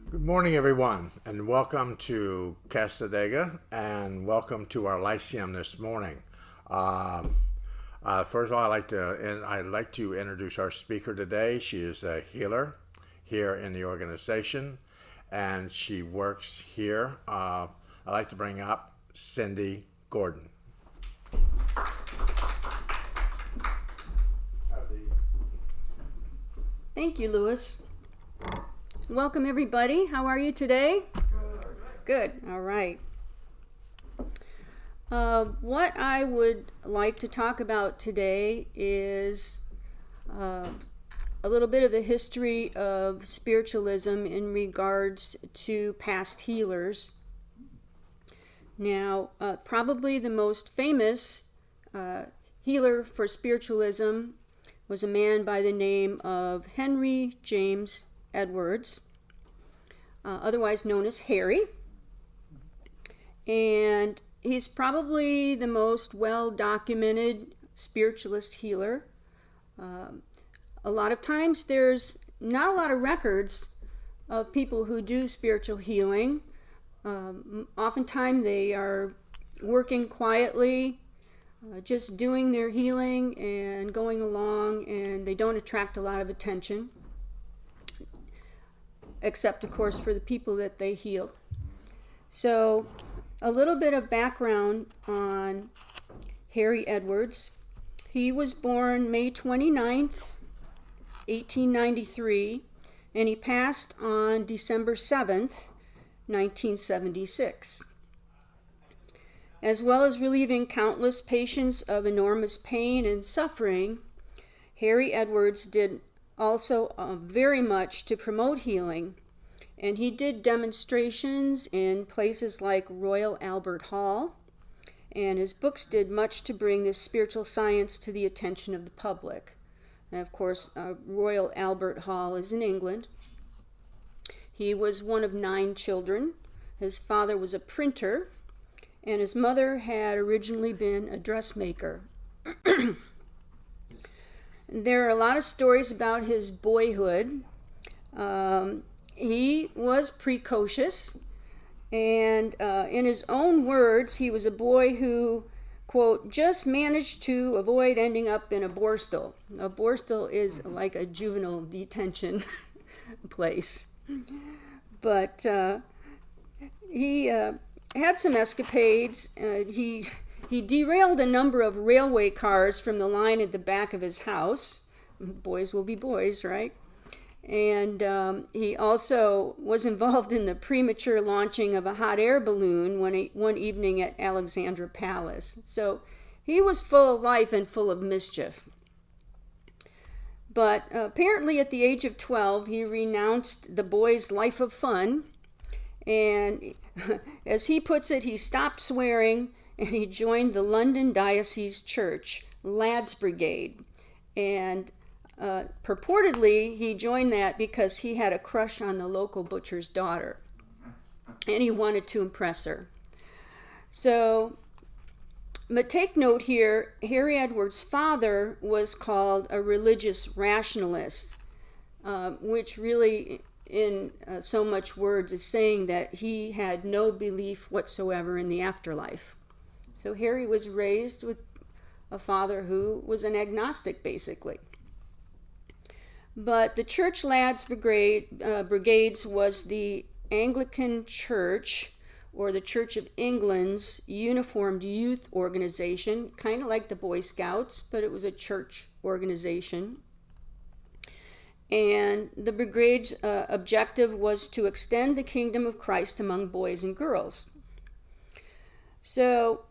Good morning, everyone, and welcome to Cassadaga, and welcome to our Lyceum this morning. First of all, I'd like to introduce our speaker today. She is a healer here in the organization, and she works here. I'd like to bring up Cindy Gordan. Thank you, Louis. Welcome, everybody. How are you today? Good. All right. What I would like to talk about today is a little bit of the history of spiritualism in regards to past healers. Now, probably the most famous healer for spiritualism was a man by the name of Henry James Edwards, otherwise known as Harry. And he's probably the most well-documented spiritualist healer. A lot of times there's not a lot of records of people who do spiritual healing. Oftentimes they are working quietly, just doing their healing and going along, and they don't attract a lot of attention, except of course for the people that they heal. So a little bit of background on Harry Edwards. He was born May 29th, 1893, and he passed on December 7th, 1976. As well as relieving countless patients of enormous pain and suffering, Harry Edwards did also very much to promote healing, and he did demonstrations in places like Royal Albert Hall, and his books did much to bring this spiritual science to the attention of the public. And of course, Royal Albert Hall is in England. He was one of 9 children. His father was a printer, and his mother had originally been a dressmaker. There are a lot of stories about his boyhood. He was precocious, and in his own words, he was a boy who, quote, just managed to avoid ending up in a borstal. A borstal is like a juvenile detention place. But he had some escapades. He derailed a number of railway cars from the line at the back of his house. Boys will be boys, right? And he also was involved in the premature launching of a hot air balloon one evening at Alexandra Palace. So he was full of life and full of mischief. But apparently at the age of 12, he renounced the boy's life of fun. And as he puts it, he stopped swearing and he joined the London Diocese Church, Lads Brigade. And purportedly, he joined that because he had a crush on the local butcher's daughter, and he wanted to impress her. So, but take note here, Harry Edwards' father was called a religious rationalist, which really, in so much words, is saying that he had no belief whatsoever in the afterlife. So Harry was raised with a father who was an agnostic, basically. But the Church Lads Brigades was the Anglican Church, or the Church of England's uniformed youth organization, kind of like the Boy Scouts, but it was a church organization. And the brigade's objective was to extend the kingdom of Christ among boys and girls. So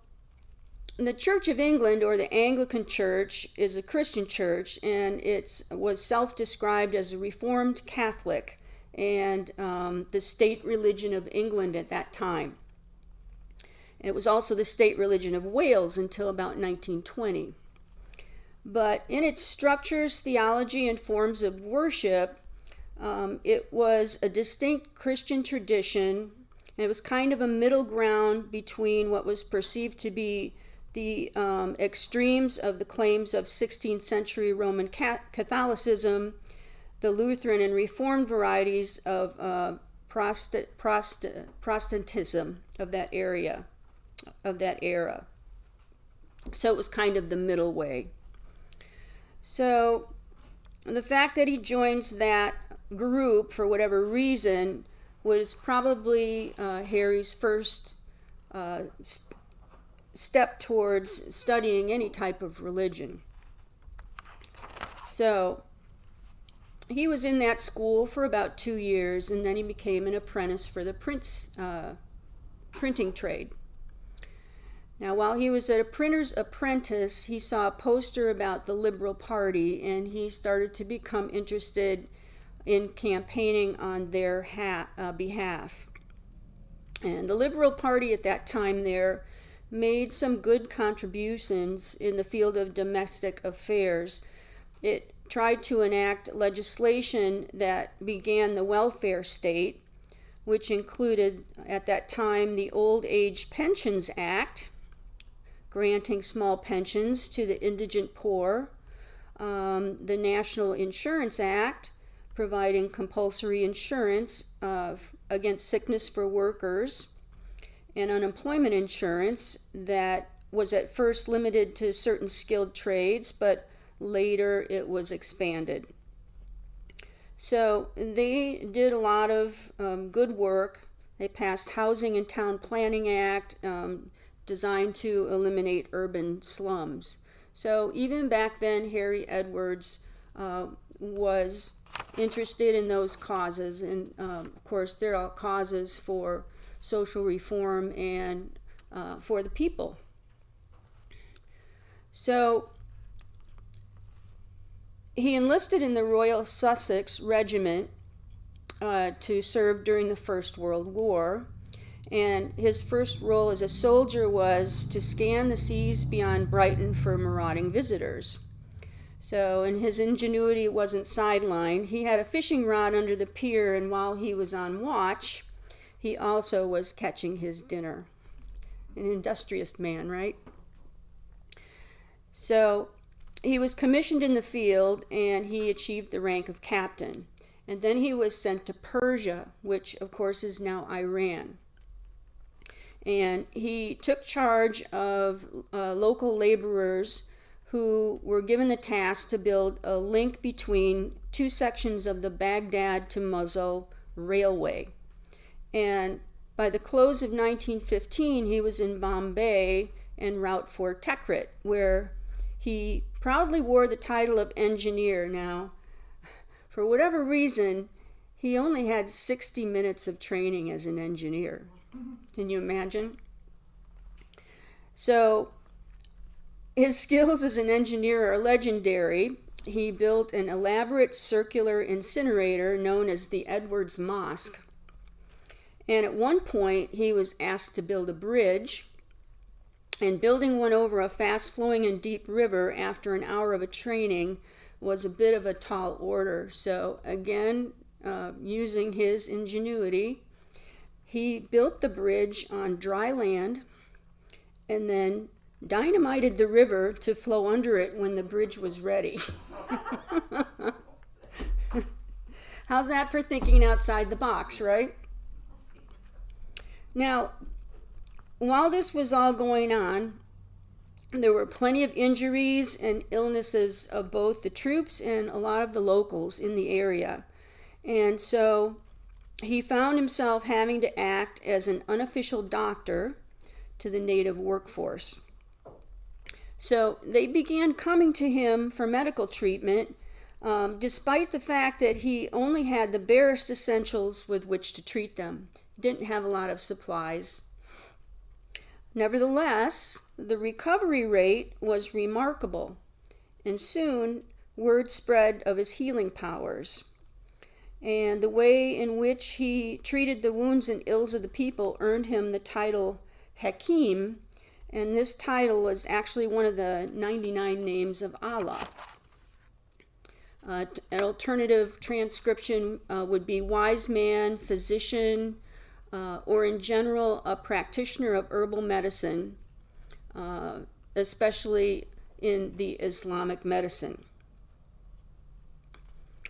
the Church of England, or the Anglican Church, is a Christian church, and it was self-described as a Reformed Catholic and the state religion of England at that time. It was also the state religion of Wales until about 1920. But in its structures, theology, and forms of worship, it was a distinct Christian tradition, and it was kind of a middle ground between what was perceived to be the extremes of the claims of 16th century Roman Catholicism, the Lutheran and Reformed varieties of Protestantism of that era. So it was kind of the middle way. So the fact that he joins that group for whatever reason was probably Harry's first step towards studying any type of religion. So he was in that school for about 2 years, and then he became an apprentice for the printing trade. Now, while he was a printer's apprentice, he saw a poster about the Liberal Party, and he started to become interested in campaigning on their behalf. And the Liberal Party at that time there made some good contributions in the field of domestic affairs. It tried to enact legislation that began the welfare state, which included at that time the Old Age Pensions Act, granting small pensions to the indigent poor, the National Insurance Act, providing compulsory insurance against sickness for workers, and unemployment insurance that was at first limited to certain skilled trades, but later it was expanded. So they did a lot of good work. They passed Housing and Town Planning Act, designed to eliminate urban slums. So even back then, Harry Edwards was interested in those causes, and of course they're all causes for social reform and for the people. So he enlisted in the Royal Sussex Regiment to serve during the First World War, and his first role as a soldier was to scan the seas beyond Brighton for marauding visitors. So, and his ingenuity wasn't sidelined. He had a fishing rod under the pier, and while he was on watch, he also was catching his dinner. An industrious man, right? So, he was commissioned in the field, and he achieved the rank of captain. And then he was sent to Persia, which of course is now Iran. And he took charge of local laborers who were given the task to build a link between two sections of the Baghdad to Mosul railway. And by the close of 1915, he was in Bombay en route for Tikrit, where he proudly wore the title of engineer. Now, for whatever reason, he only had 60 minutes of training as an engineer. Can you imagine? So, his skills as an engineer are legendary. He built an elaborate circular incinerator known as the Edwards Mosque. And at one point, he was asked to build a bridge. And building one over a fast-flowing and deep river after an hour of a training was a bit of a tall order. So again, using his ingenuity, he built the bridge on dry land and then dynamited the river to flow under it when the bridge was ready. How's that for thinking outside the box, right? Now, while this was all going on, there were plenty of injuries and illnesses of both the troops and a lot of the locals in the area. And so he found himself having to act as an unofficial doctor to the native workforce. So they began coming to him for medical treatment, despite the fact that he only had the barest essentials with which to treat them. He didn't have a lot of supplies. Nevertheless, the recovery rate was remarkable, and soon word spread of his healing powers. And the way in which he treated the wounds and ills of the people earned him the title Hakim, and this title is actually one of the 99 names of Allah. An alternative transcription would be wise man, physician, or in general, a practitioner of herbal medicine, especially in the Islamic medicine.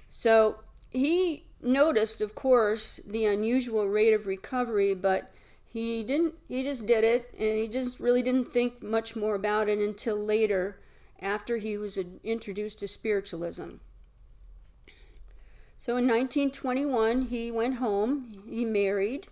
So he noticed, of course, the unusual rate of recovery, but he just did it, and he just really didn't think much more about it until later, after he was introduced to spiritualism. So in 1921, he went home, he married,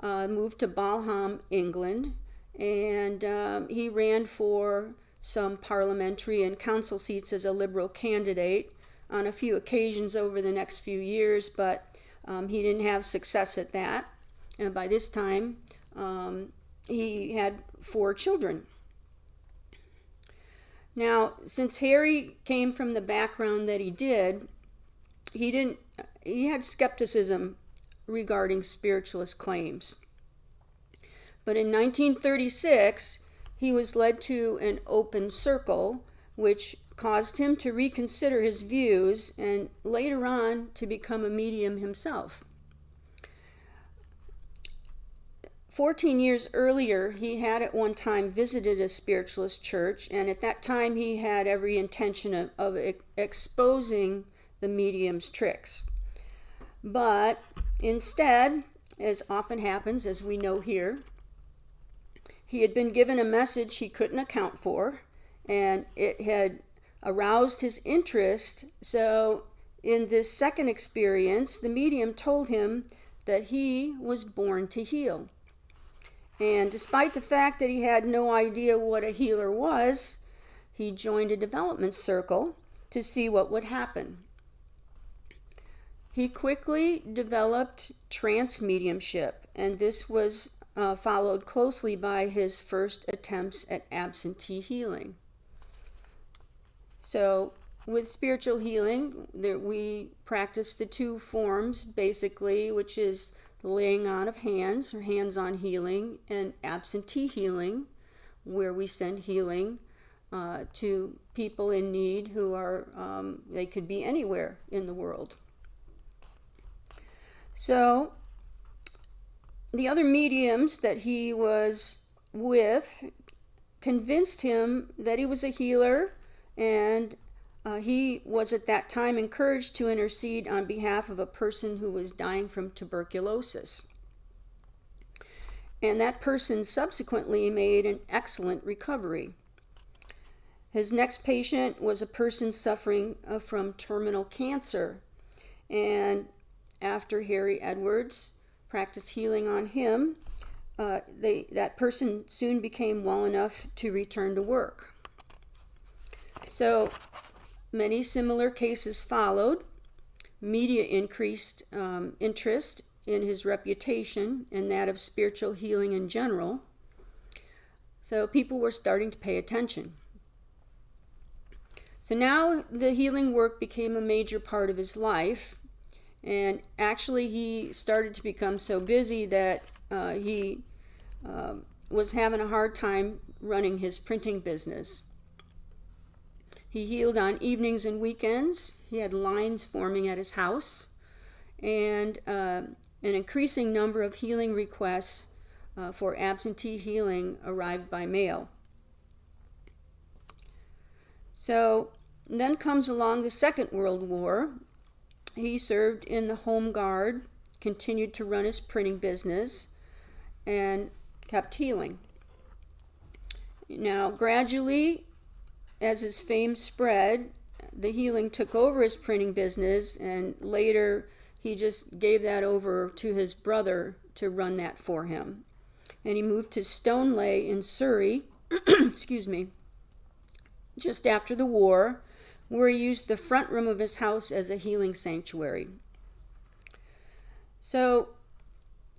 moved to Balham, England, and he ran for some parliamentary and council seats as a Liberal candidate on a few occasions over the next few years, but he didn't have success at that. And by this time, he had 4 children. Now, since Harry came from the background that he did, he had skepticism regarding spiritualist claims. But in 1936, he was led to an open circle, which caused him to reconsider his views and later on to become a medium himself. 14 years earlier, he had at one time visited a spiritualist church, and at that time he had every intention of exposing the medium's tricks. But instead, as often happens, as we know here, he had been given a message he couldn't account for, and it had aroused his interest. So in this second experience, the medium told him that he was born to heal. And despite the fact that he had no idea what a healer was, he joined a development circle to see what would happen. He quickly developed trance mediumship, and this was followed closely by his first attempts at absentee healing. So with spiritual healing, we practice the 2 forms basically, which is the laying on of hands, or hands-on healing, and absentee healing, where we send healing to people in need who are, they could be anywhere in the world. So the other mediums that he was with convinced him that he was a healer, and he was at that time encouraged to intercede on behalf of a person who was dying from tuberculosis. And that person subsequently made an excellent recovery. His next patient was a person suffering from terminal cancer, and after Harry Edwards practiced healing on him, that person soon became well enough to return to work. So many similar cases followed. Media increased interest in his reputation and that of spiritual healing in general. So people were starting to pay attention. So now the healing work became a major part of his life. And actually he started to become so busy that he was having a hard time running his printing business. He healed on evenings and weekends. He had lines forming at his house, and an increasing number of healing requests for absentee healing arrived by mail. So then comes along the Second World War. He served in the Home Guard, continued to run his printing business, and kept healing. Now, gradually, as his fame spread, the healing took over his printing business, and later he just gave that over to his brother to run that for him. And he moved to Stoneleigh in Surrey, excuse me, just after the war, where he used the front room of his house as a healing sanctuary. So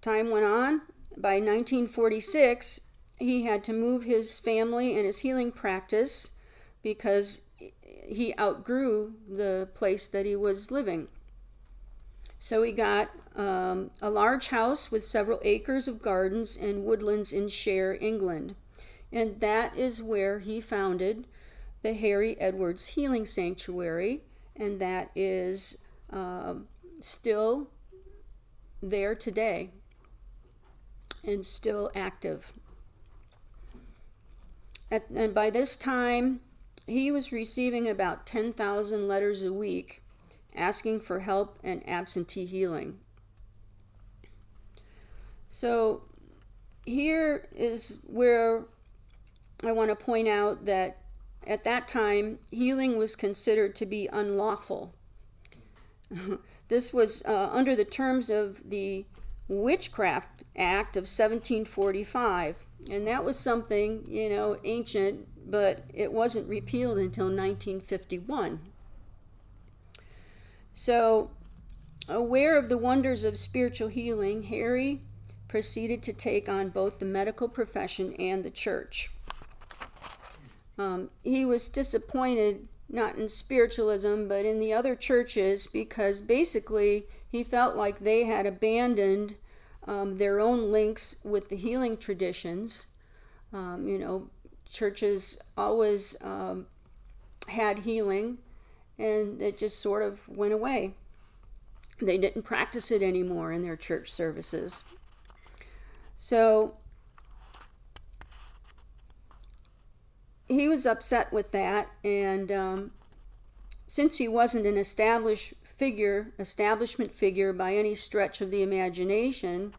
time went on. By 1946, he had to move his family and his healing practice because he outgrew the place that he was living. So he got a large house with several acres of gardens and woodlands in Shire, England. And that is where he founded the Harry Edwards Healing Sanctuary, and that is still there today and still active. And by this time, he was receiving about 10,000 letters a week asking for help, and absentee healing. So here is where I want to point out that at that time, healing was considered to be unlawful. This was under the terms of the Witchcraft Act of 1745, and that was something, ancient, but it wasn't repealed until 1951. So, aware of the wonders of spiritual healing, Harry proceeded to take on both the medical profession and the church. He was disappointed, not in spiritualism, but in the other churches, because basically he felt like they had abandoned their own links with the healing traditions. Churches always had healing, and it just sort of went away. They didn't practice it anymore in their church services. So he was upset with that, and since he wasn't an establishment figure by any stretch of the imagination,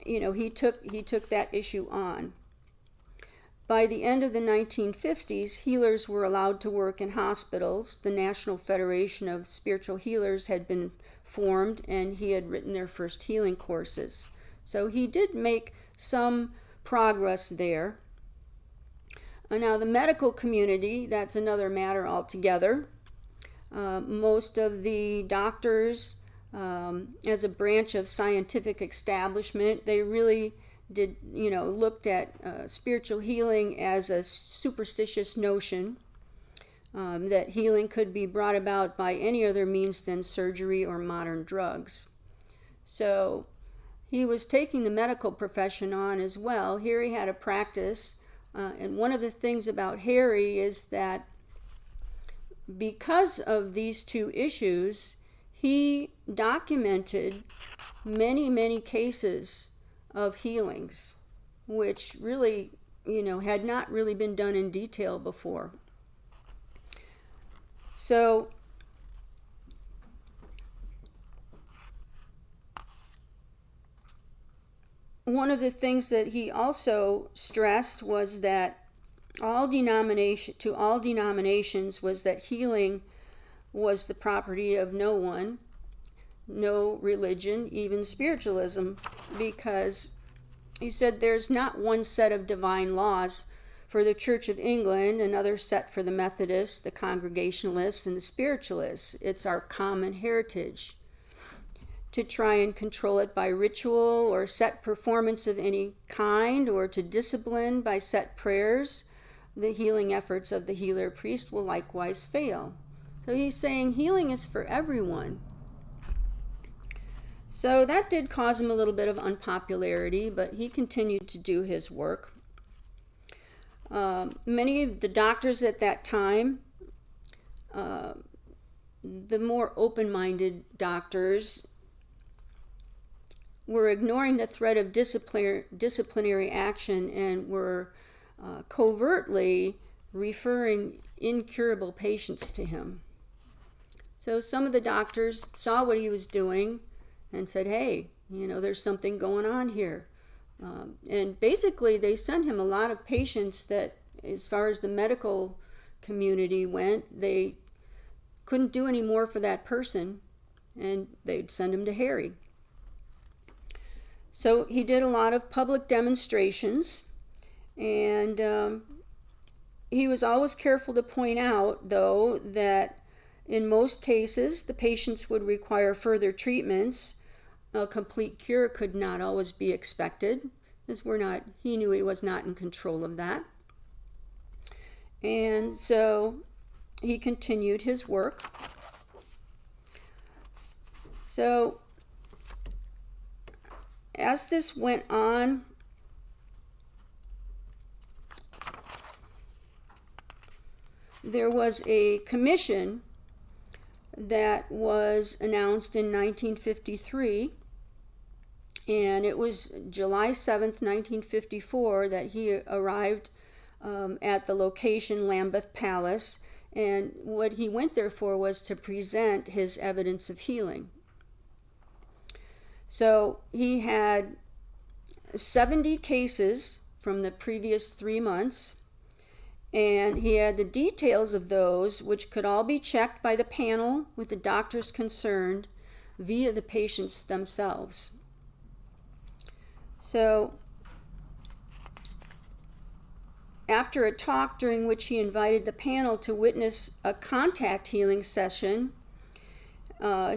he took that issue on. By the end of the 1950s, healers were allowed to work in hospitals. The National Federation of Spiritual Healers had been formed, and he had written their first healing courses. So he did make some progress there. Now, the medical community, that's another matter altogether. Most of the doctors, as a branch of scientific establishment, they really did, looked at spiritual healing as a superstitious notion, that healing could be brought about by any other means than surgery or modern drugs. So he was taking the medical profession on as well. Here he had a practice, and one of the things about Harry is that because of these two issues, he documented many, many cases of healings, which really, had not really been done in detail before. So one of the things that he also stressed was that to all denominations was that healing was the property of no one, no religion, even spiritualism, because he said there's not one set of divine laws for the Church of England, another set for the Methodists, the Congregationalists, and the Spiritualists. It's our common heritage. To try and control it by ritual or set performance of any kind, or to discipline by set prayers, the healing efforts of the healer priest will likewise fail. So he's saying healing is for everyone. So that did cause him a little bit of unpopularity, but he continued to do his work. Many of the doctors at that time, the more open-minded doctors, were ignoring the threat of disciplinary action and were covertly referring incurable patients to him. So some of the doctors saw what he was doing and said, hey, there's something going on here. And basically they sent him a lot of patients that, as far as the medical community went, they couldn't do any more for that person, and they'd send him to Harry. So he did a lot of public demonstrations, and he was always careful to point out, though, that in most cases the patients would require further treatments. A complete cure could not always be expected, as he knew he was not in control of that. And so he continued his work. So as this went on, there was a commission that was announced in 1953, and it was July 7th, 1954, that he arrived at the location Lambeth Palace, And what he went there for was to present his evidence of healing. So he had 70 cases from the previous 3 months, and he had the details of those, which could all be checked by the panel with the doctors concerned via the patients themselves. So after a talk during which he invited the panel to witness a contact healing session,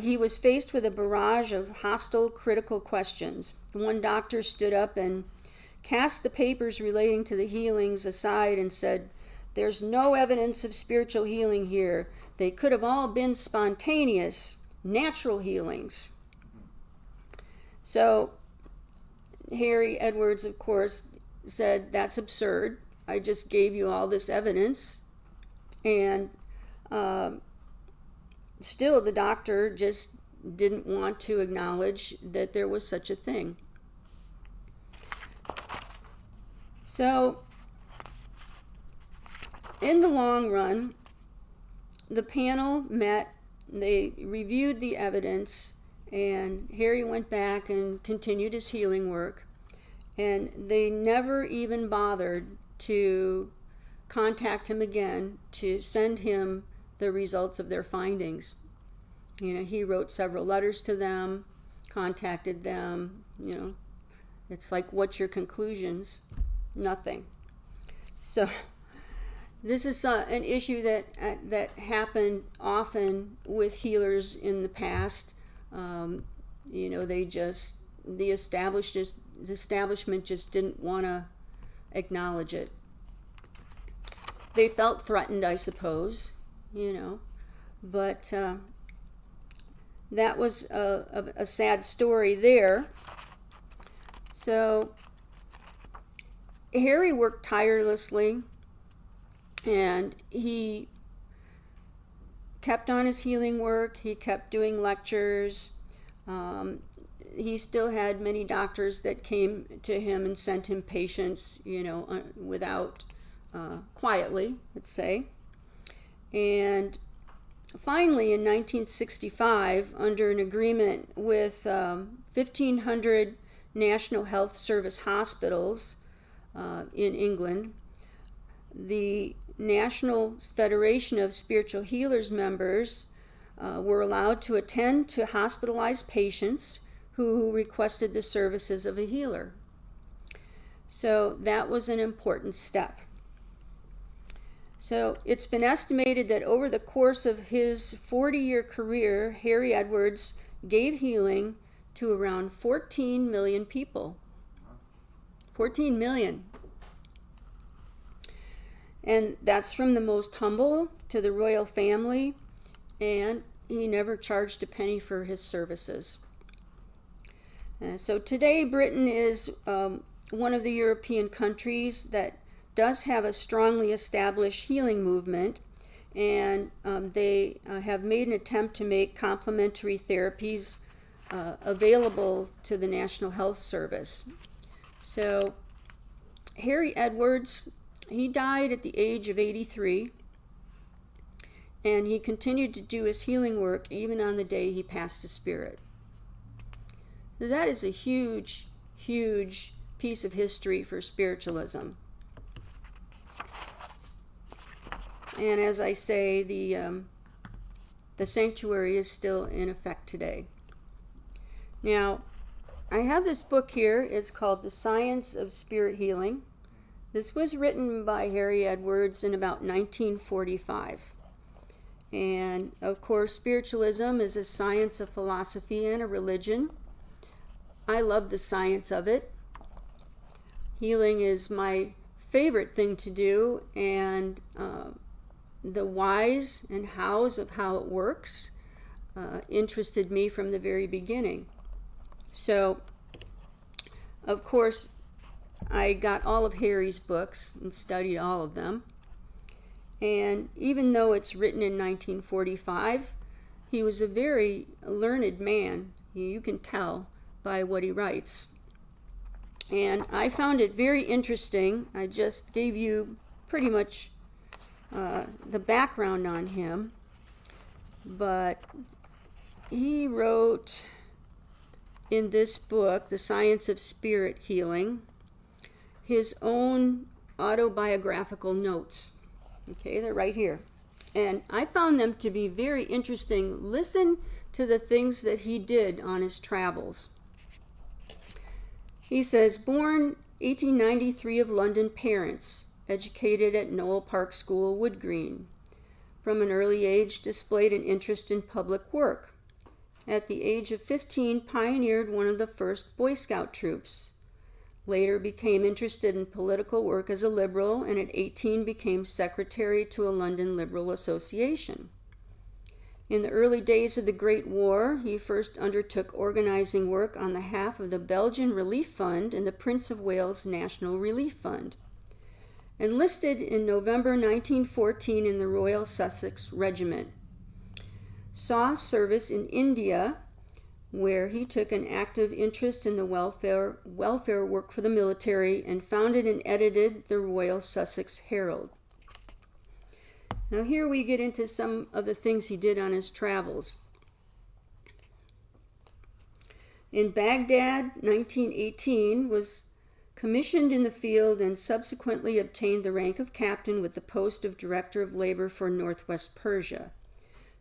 he was faced with a barrage of hostile, critical questions. One doctor stood up and cast the papers relating to the healings aside and said, "There's no evidence of spiritual healing here. They could have all been spontaneous, natural healings." So Harry Edwards, of course, said, "That's absurd. I just gave you all this evidence." And still the doctor just didn't want to acknowledge that there was such a thing. So in the long run, the panel met, they reviewed the evidence, and Harry went back and continued his healing work, and they never even bothered to contact him again to send him the results of their findings. He wrote several letters to them, contacted them, it's like, what's your conclusions? Nothing. So this is an issue that happened often with healers in the past. The establishment just didn't want to acknowledge it. They felt threatened, I suppose, but that was a sad story there. So Harry worked tirelessly, and he kept on his healing work. He kept doing lectures. He still had many doctors that came to him and sent him patients, without, quietly, let's say. And finally, in 1965, under an agreement with 1,500 National Health Service hospitals in England, the National Federation of Spiritual Healers members were allowed to attend to hospitalized patients who requested the services of a healer. So that was an important step. So it's been estimated that over the course of his 40-year career, Harry Edwards gave healing to around 14 million people. 14 million. And that's from the most humble to the royal family, and he never charged a penny for his services. So today, Britain is one of the European countries that does have a strongly established healing movement, and they have made an attempt to make complementary therapies available to the National Health Service. So Harry Edwards, he died at the age of 83, and he continued to do his healing work even on the day he passed to spirit. That is a huge, huge piece of history for spiritualism. And as I say, the sanctuary is still in effect today. Now, I have this book here. It's called The Science of Spirit Healing. This was written by Harry Edwards in about 1945. And of course, spiritualism is a science, a philosophy, and a religion. I love the science of it. Healing is my favorite thing to do, and the whys and hows of how it works interested me from the very beginning. So, of course, I got all of Harry's books and studied all of them. And even though it's written in 1945, he was a very learned man. You can tell by what he writes. And I found it very interesting. I just gave you pretty much the background on him, but he wrote in this book, The Science of Spirit Healing, his own autobiographical notes. Okay, they're right here. And I found them to be very interesting. Listen to the things that he did on his travels. He says, born 1893 of London parents, educated at Noel Park School, Wood Green. From an early age displayed an interest in public work. At the age of 15, pioneered one of the first Boy Scout troops. Later became interested in political work as a liberal, and at 18 became secretary to a London Liberal Association. In the early days of the Great War, he first undertook organizing work on behalf of the Belgian Relief Fund and the Prince of Wales National Relief Fund. Enlisted in November 1914 in the Royal Sussex Regiment. Saw service in India, where he took an active interest in the welfare work for the military and founded and edited the Royal Sussex Herald. Now here we get into some of the things he did on his travels. In Baghdad, 1918, was commissioned in the field and subsequently obtained the rank of captain with the post of Director of Labor for Northwest Persia.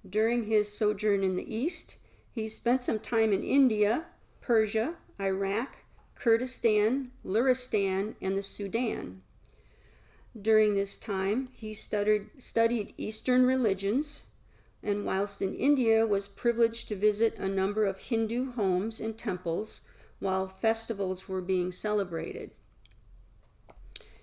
During his sojourn in the East, he spent some time in India, Persia, Iraq, Kurdistan, Luristan, and the Sudan. During this time, he studied Eastern religions, and whilst in India was privileged to visit a number of Hindu homes and temples while festivals were being celebrated.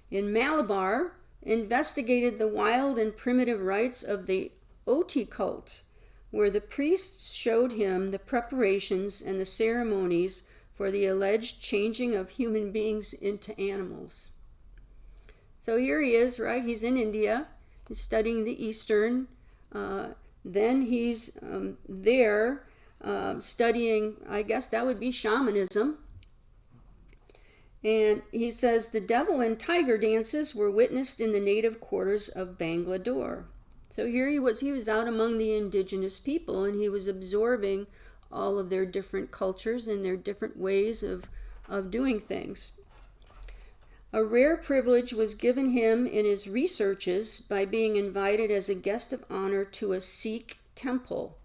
In Malabar, investigated the wild and primitive rites of the Oti cult, where the priests showed him the preparations and the ceremonies for the alleged changing of human beings into animals. So here he is, right? He's in India. He's studying the Eastern. Then he's there studying, I guess that would be shamanism. And he says the devil and tiger dances were witnessed in the native quarters of Bangalore. So here he was out among the indigenous people, and he was absorbing all of their different cultures and their different ways of doing things. A rare privilege was given him in his researches by being invited as a guest of honor to a Sikh temple,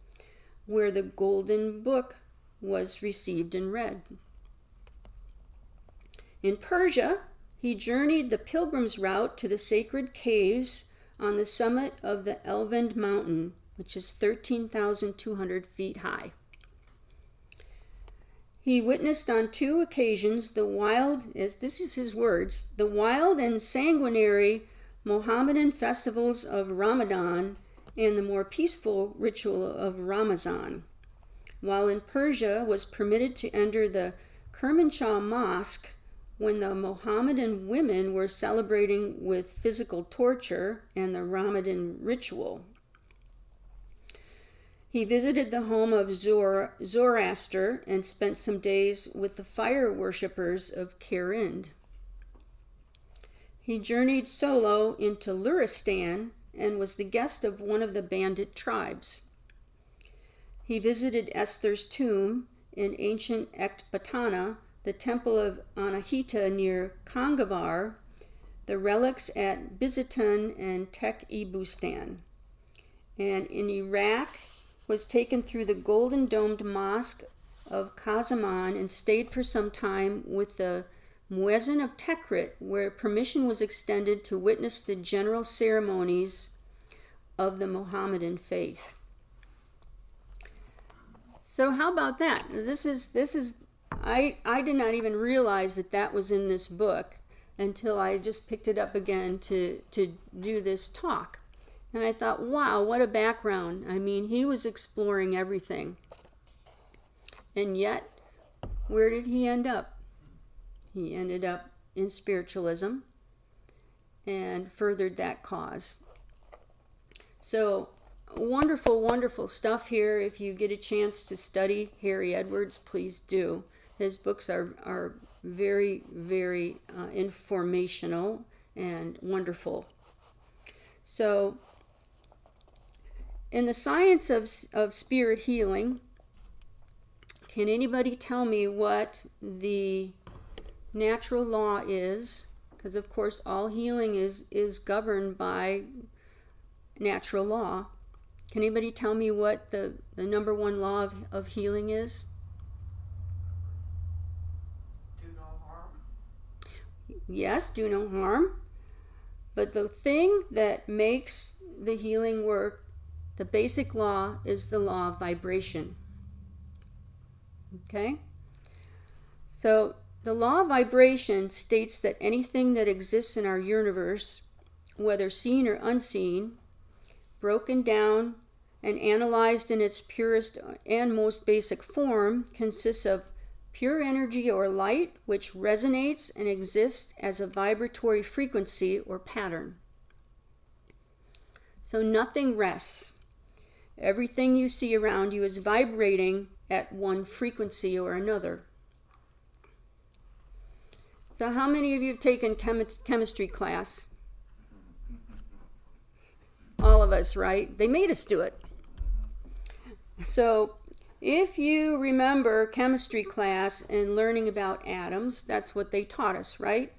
where the Golden Book was received and read. In Persia, he journeyed the pilgrim's route to the sacred caves on the summit of the Elvend Mountain, which is 13,200 feet high. He witnessed on 2 occasions the wild, as this is his words, the wild and sanguinary Mohammedan festivals of Ramadan and the more peaceful ritual of Ramazan, while in Persia was permitted to enter the Kermanshah Mosque when the Mohammedan women were celebrating with physical torture and the Ramadan ritual. He visited the home of Zoroaster and spent some days with the fire worshippers of Karind. He journeyed solo into Luristan and was the guest of one of the bandit tribes. He visited Esther's tomb in ancient Ecbatana, the temple of Anahita near Kangavar, the relics at Bizatan and Tek-e-Bustan. And in Iraq, was taken through the golden domed mosque of Kazaman and stayed for some time with the Muezzin of Tikrit, where permission was extended to witness the general ceremonies of the Mohammedan faith. So how about that? This is I did not even realize that was in this book until I just picked it up again to do this talk. And I thought, wow, what a background. I mean, he was exploring everything. And yet, where did he end up? He ended up in spiritualism and furthered that cause. So, wonderful, wonderful stuff here. If you get a chance to study Harry Edwards, please do. His books are very, very informational and wonderful. So, in the science of spirit healing, can anybody tell me what the natural law is? Because, of course, all healing is governed by natural law. Can anybody tell me what the number one law of healing is? Do no harm. Yes, do no harm. But the thing that makes the healing work, the basic law, is the law of vibration. Okay? So the law of vibration states that anything that exists in our universe, whether seen or unseen, broken down and analyzed in its purest and most basic form, consists of pure energy or light which resonates and exists as a vibratory frequency or pattern. So nothing rests. Everything you see around you is vibrating at one frequency or another. So how many of you have taken chemistry class? All of us, right? They made us do it. So if you remember chemistry class and learning about atoms, that's what they taught us, right?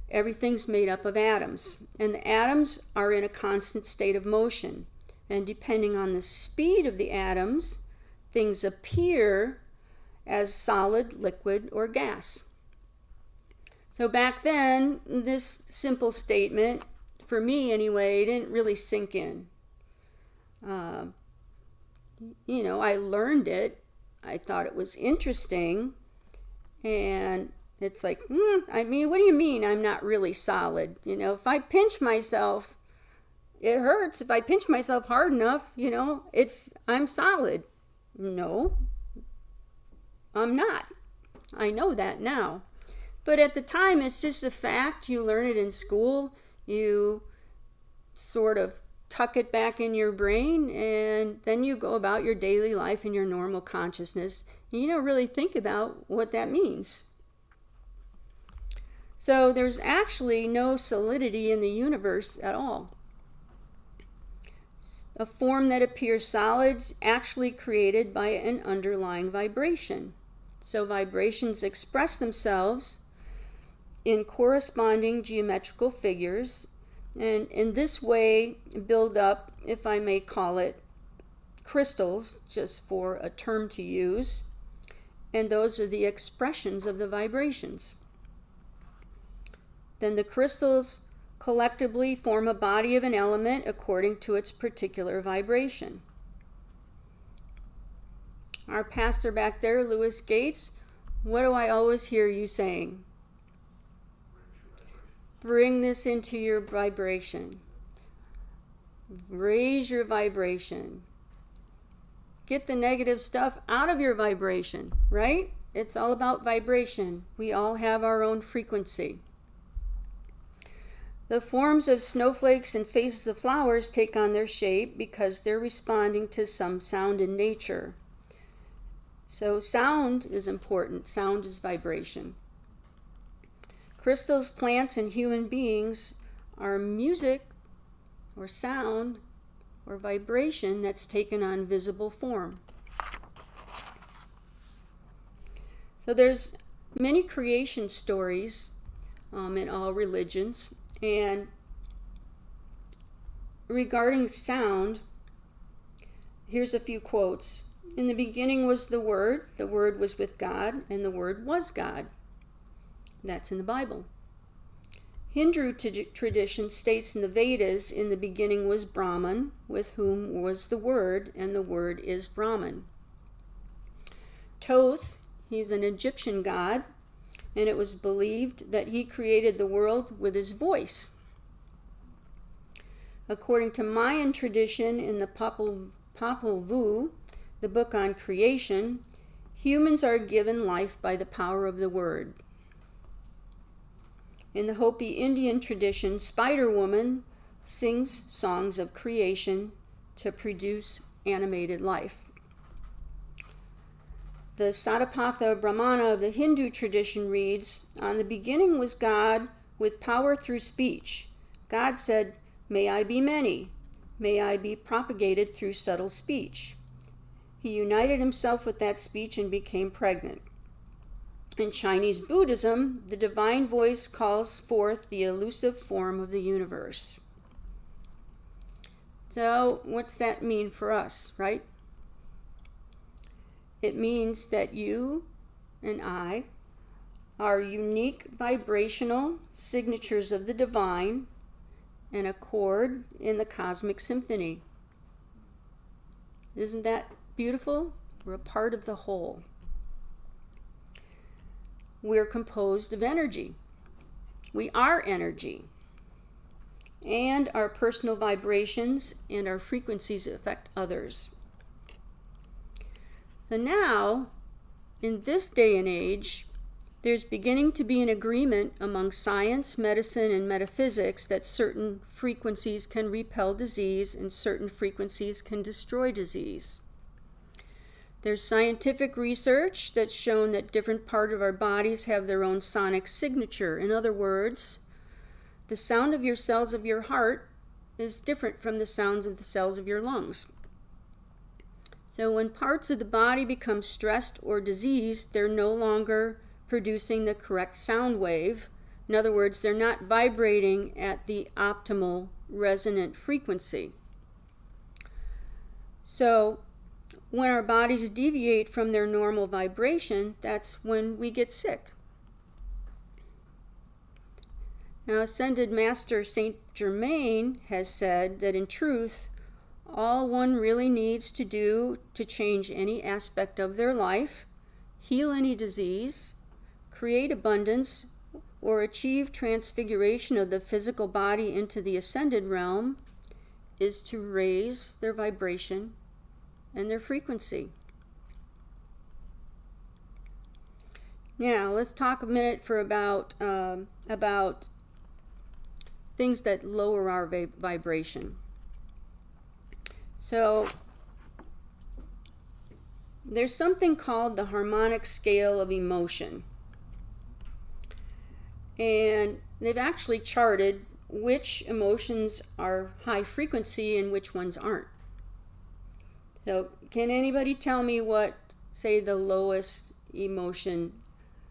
Everything's made up of atoms, and the atoms are in a constant state of motion. And depending on the speed of the atoms, things appear as solid, liquid, or gas. So back then, this simple statement, for me anyway, didn't really sink in. I learned it. I thought it was interesting. And it's like, what do you mean I'm not really solid? If I pinch myself, it hurts. If I pinch myself hard enough, I'm solid. No, I'm not. I know that now. But at the time, it's just a fact. You learn it in school. You sort of tuck it back in your brain, and then you go about your daily life in your normal consciousness. And you don't really think about what that means. So there's actually no solidity in the universe at all. A form that appears solid is actually created by an underlying vibration. So vibrations express themselves in corresponding geometrical figures, and in this way build up, if I may call it, crystals, just for a term to use, and those are the expressions of the vibrations. Then the crystals collectively form a body of an element according to its particular vibration. Our pastor back there, Lewis Gates, what do I always hear you saying? Bring this into your vibration. Raise your vibration. Get the negative stuff out of your vibration, right? It's all about vibration. We all have our own frequency. The forms of snowflakes and faces of flowers take on their shape because they're responding to some sound in nature. So sound is important. Sound is vibration. Crystals, plants, and human beings are music or sound or vibration that's taken on visible form. So there's many creation stories in all religions. And regarding sound, here's a few quotes. In the beginning was the Word was with God, and the Word was God. That's in the Bible. Hindu tradition states in the Vedas, in the beginning was Brahman, with whom was the Word, and the Word is Brahman. Thoth, he's an Egyptian god, and it was believed that he created the world with his voice. According to Mayan tradition in the Popol Vuh, the book on creation, humans are given life by the power of the word. In the Hopi Indian tradition, Spider Woman sings songs of creation to produce animated life. The Satapatha Brahmana of the Hindu tradition reads, on the beginning was God with power through speech. God said, May I be many. May I be propagated through subtle speech. He united himself with that speech and became pregnant. In Chinese Buddhism, the divine voice calls forth the elusive form of the universe. So, what's that mean for us, right? It means that you and I are unique vibrational signatures of the divine and a chord in the cosmic symphony. Isn't that beautiful? We're a part of the whole. We're composed of energy. We are energy. And our personal vibrations and our frequencies affect others. So now, in this day and age, there's beginning to be an agreement among science, medicine, and metaphysics that certain frequencies can repel disease and certain frequencies can destroy disease. There's scientific research that's shown that different parts of our bodies have their own sonic signature. In other words, the sound of your cells of your heart is different from the sounds of the cells of your lungs. So when parts of the body become stressed or diseased, they're no longer producing the correct sound wave. In other words, they're not vibrating at the optimal resonant frequency. So when our bodies deviate from their normal vibration, that's when we get sick. Now, Ascended Master Saint Germain has said that in truth, all one really needs to do to change any aspect of their life, heal any disease, create abundance, or achieve transfiguration of the physical body into the ascended realm is to raise their vibration and their frequency. Now, let's talk a minute for about things that lower our vibration. So, there's something called the harmonic scale of emotion. And they've actually charted which emotions are high frequency and which ones aren't. So, can anybody tell me what, say, the lowest emotion,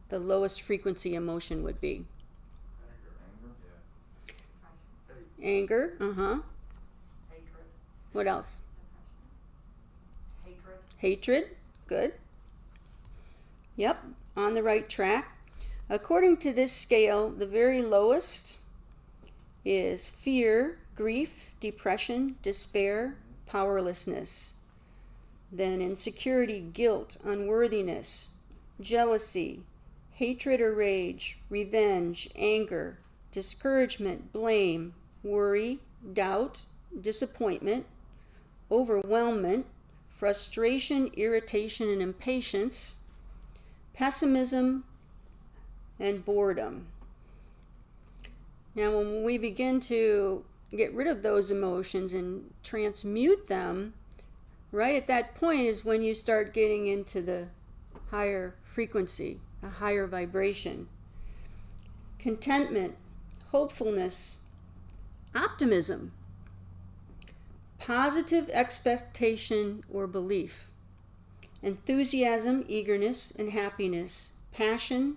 the lowest frequency emotion would be? Anger, Hatred. What else? Hatred. Hatred, good. Yep, on the right track. According to this scale, the very lowest is fear, grief, depression, despair, powerlessness. Then insecurity, guilt, unworthiness, jealousy, hatred or rage, revenge, anger, discouragement, blame, worry, doubt, disappointment, overwhelmment, frustration, irritation, and impatience, pessimism, and boredom. Now, when we begin to get rid of those emotions and transmute them, right at that point is when you start getting into the higher frequency, a higher vibration. Contentment, hopefulness, optimism, positive expectation or belief, enthusiasm, eagerness, and happiness, passion,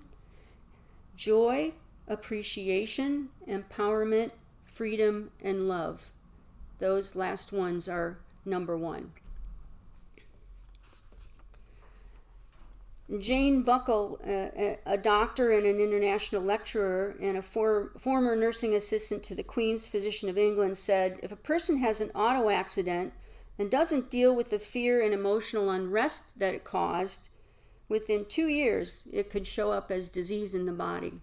joy, appreciation, empowerment, freedom, and love. Those last ones are number one. Jane Buckle, a doctor and an international lecturer and a former nursing assistant to the Queen's Physician of England, said, if a person has an auto accident and doesn't deal with the fear and emotional unrest that it caused, within 2 years, it could show up as disease in the body.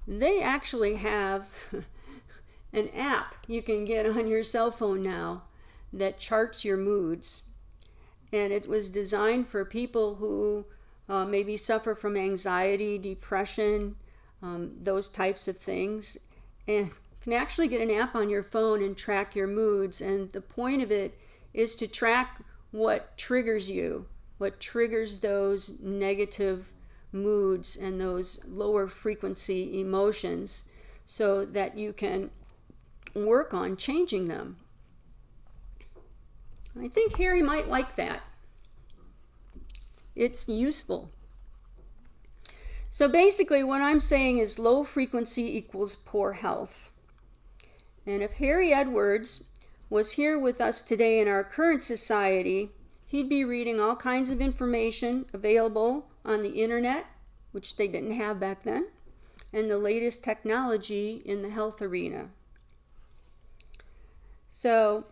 They actually have an app you can get on your cell phone now that charts your moods. And it was designed for people who maybe suffer from anxiety, depression, those types of things. And you can actually get an app on your phone and track your moods. And the point of it is to track what triggers you, what triggers those negative moods and those lower frequency emotions, so that you can work on changing them. I think Harry might like that. It's useful. So basically what I'm saying is low frequency equals poor health. And if Harry Edwards was here with us today in our current society, he'd be reading all kinds of information available on the internet, which they didn't have back then, and the latest technology in the health arena. So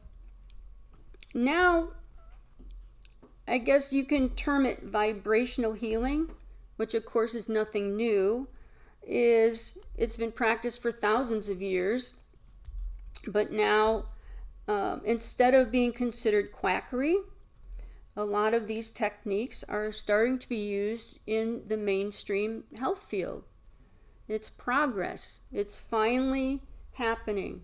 now I guess you can term it vibrational healing, which of course is nothing new. It's been practiced for thousands of years, but now instead of being considered quackery, a lot of these techniques are starting to be used in the mainstream health field. It's progress. It's finally happening.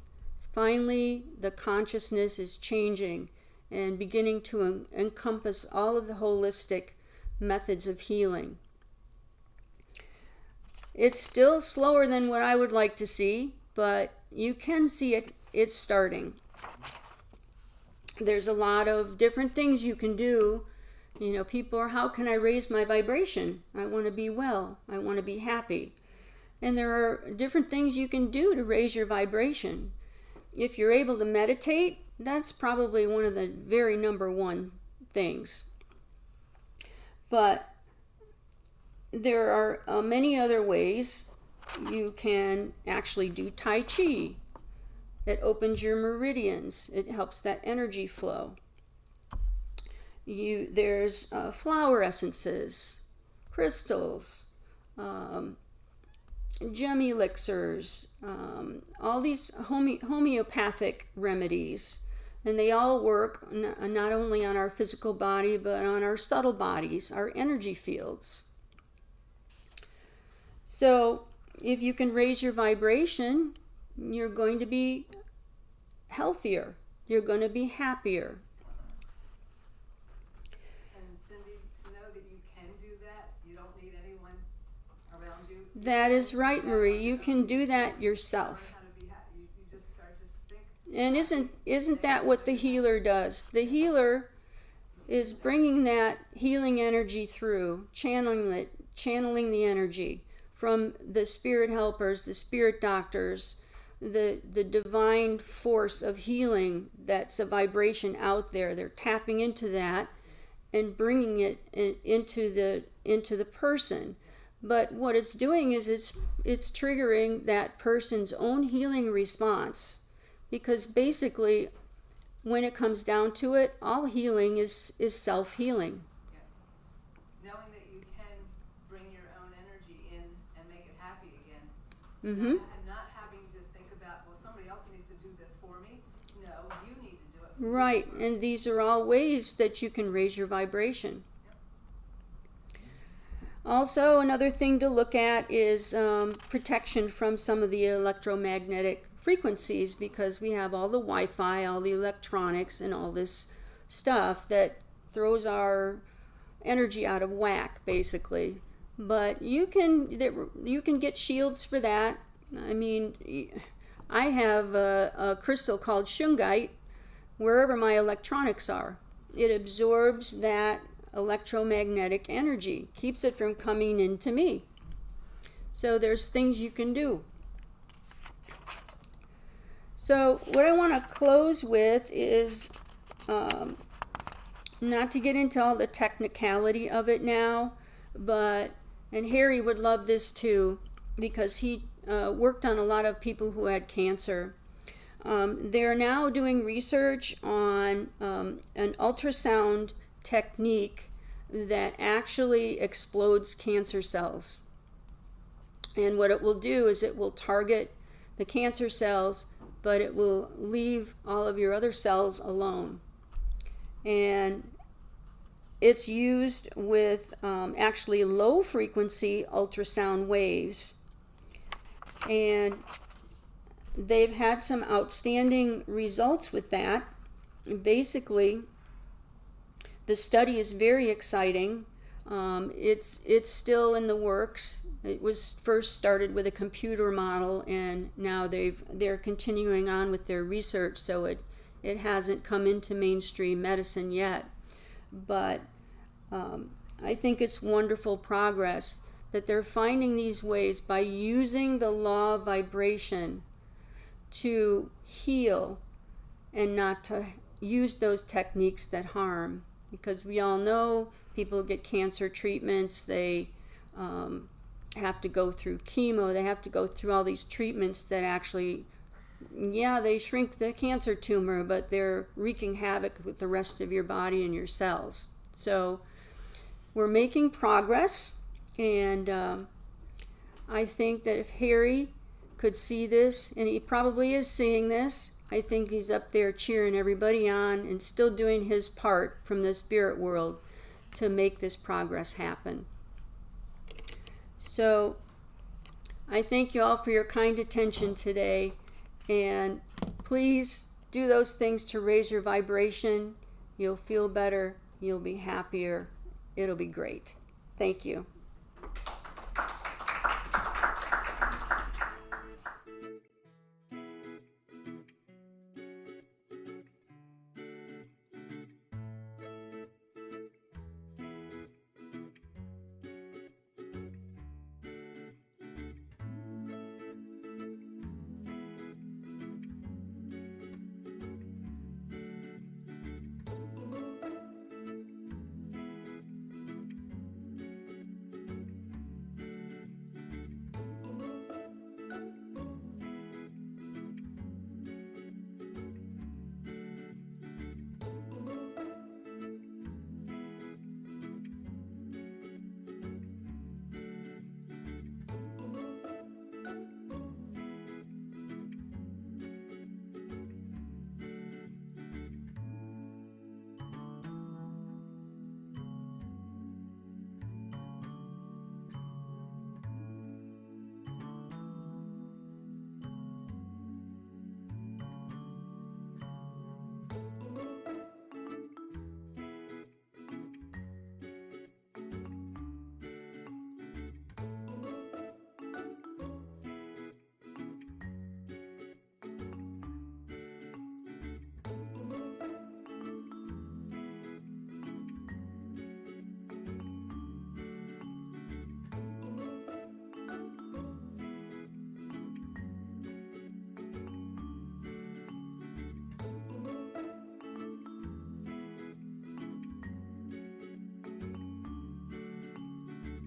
Finally, the consciousness is changing and beginning to encompass all of the holistic methods of healing. It's still slower than what I would like to see, but you can see it's starting. There's a lot of different things you can do. You know, people are, how can I raise my vibration? I want to be well. I want to be happy. And there are different things you can do to raise your vibration. If you're able to meditate, that's probably one of the very number one things. But there are many other ways. You can actually do Tai Chi. It opens your meridians. It helps that energy flow. There's flower essences, crystals, gem elixirs, all these homeopathic remedies. And they all work not only on our physical body, but on our subtle bodies, our energy fields. So if you can raise your vibration, you're going to be healthier. You're going to be happier. And Cindy, to know that you can do that, you don't need anyone around you. That is right, Marie. You can do that yourself. How to be happy. You just start to think. And isn't that what the healer does? The healer is bringing that healing energy through, channeling the energy from the spirit helpers, the spirit doctors, the divine force of healing that's a vibration out there. They're tapping into that and bringing it into the person. But what it's doing is it's triggering that person's own healing response, because basically when it comes down to it, all healing is self-healing. Yeah. Knowing that you can bring your own energy in and make it happy again. Mm-hmm. And not having to think about, well, somebody else needs to do this for me. No, you need to do it for me. Right, and these are all ways that you can raise your vibration. Also, another thing to look at is protection from some of the electromagnetic frequencies, because we have all the Wi-Fi, all the electronics, and all this stuff that throws our energy out of whack, basically. But you can get shields for that. I mean, I have a crystal called shungite wherever my electronics are. It absorbs that electromagnetic energy, keeps it from coming into me. So there's things you can do. So what I want to close with is not to get into all the technicality of it now, but, and Harry would love this too, because he worked on a lot of people who had cancer. They're now doing research on an ultrasound technique that actually explodes cancer cells. And what it will do is it will target the cancer cells, but it will leave all of your other cells alone. And it's used with actually low frequency ultrasound waves. And they've had some outstanding results with that. Basically, the study is very exciting. It's still in the works. It was first started with a computer model, and now they're continuing on with their research, so it hasn't come into mainstream medicine yet. But I think it's wonderful progress that they're finding these ways by using the law of vibration to heal and not to use those techniques that harm. Because we all know people get cancer treatments, they have to go through chemo, they have to go through all these treatments that actually, yeah, they shrink the cancer tumor, but they're wreaking havoc with the rest of your body and your cells. So we're making progress, and I think that if Harry could see this, and he probably is seeing this, I think he's up there cheering everybody on and still doing his part from the spirit world to make this progress happen. So I thank you all for your kind attention today, and please do those things to raise your vibration. You'll feel better, you'll be happier, it'll be great. Thank you.